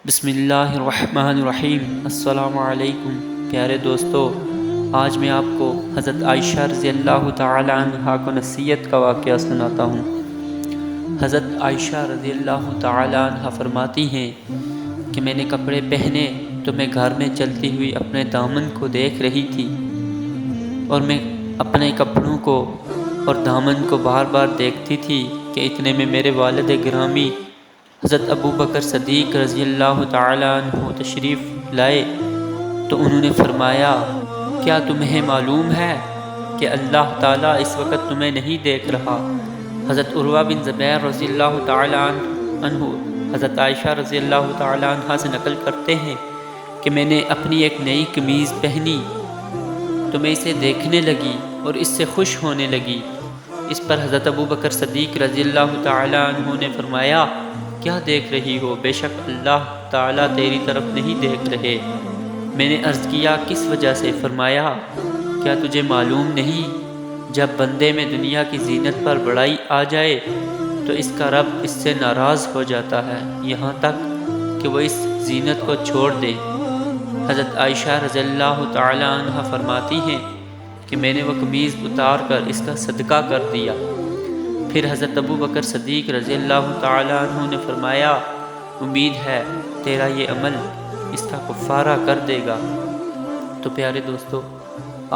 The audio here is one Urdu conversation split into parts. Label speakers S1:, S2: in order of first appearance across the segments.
S1: بسم اللہ الرحمن الرحیم۔ السلام علیکم پیارے دوستو، آج میں آپ کو حضرت عائشہ رضی اللہ تعالی عنہ کو نصیحت کا واقعہ سناتا ہوں۔ حضرت عائشہ رضی اللہ تعالی عنہ فرماتی ہیں کہ میں نے کپڑے پہنے تو میں گھر میں چلتی ہوئی اپنے دامن کو دیکھ رہی تھی، اور میں اپنے کپڑوں کو اور دامن کو بار بار دیکھتی تھی کہ اتنے میں میرے والد گرامی حضرت ابو بکر صدیق رضی اللہ تعالیٰ عنہ تشریف لائے تو انہوں نے فرمایا، کیا تمہیں معلوم ہے کہ اللہ تعالیٰ اس وقت تمہیں نہیں دیکھ رہا؟ حضرت عروہ بن زبیر رضی اللہ تعالیٰ عنہ حضرت عائشہ رضی اللہ تعالیٰ عنہ سے نقل کرتے ہیں کہ میں نے اپنی ایک نئی قمیض پہنی تو میں اسے دیکھنے لگی اور اس سے خوش ہونے لگی۔ اس پر حضرت ابو بکر صدیق رضی اللہ تعالیٰ عنہ نے فرمایا، کیا دیکھ رہی ہو؟ بے شک اللہ تعالیٰ تیری طرف نہیں دیکھ رہے۔ میں نے عرض کیا، کس وجہ سے؟ فرمایا، کیا تجھے معلوم نہیں جب بندے میں دنیا کی زینت پر بڑائی آ جائے تو اس کا رب اس سے ناراض ہو جاتا ہے، یہاں تک کہ وہ اس زینت کو چھوڑ دے۔ حضرت عائشہ رضی اللہ تعالیٰ عنہ فرماتی ہیں کہ میں نے وہ قمیض اتار کر اس کا صدقہ کر دیا۔ پھر حضرت ابو بکر صدیق رضی اللہ تعالیٰ عنہ نے فرمایا، امید ہے تیرا یہ عمل اس کا کفارہ کر دے گا۔ تو پیارے دوستو،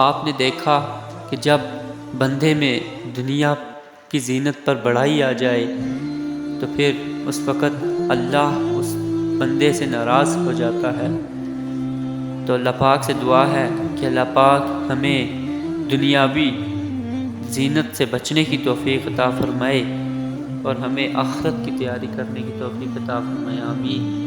S1: آپ نے دیکھا کہ جب بندے میں دنیا کی زینت پر بڑائی آ جائے تو پھر اس وقت اللہ اس بندے سے ناراض ہو جاتا ہے۔ تو اللہ پاک سے دعا ہے کہ اللہ پاک ہمیں دنیاوی زینت سے بچنے کی توفیق عطا فرمائے اور ہمیں آخرت کی تیاری کرنے کی توفیق عطا فرمائے، آمین۔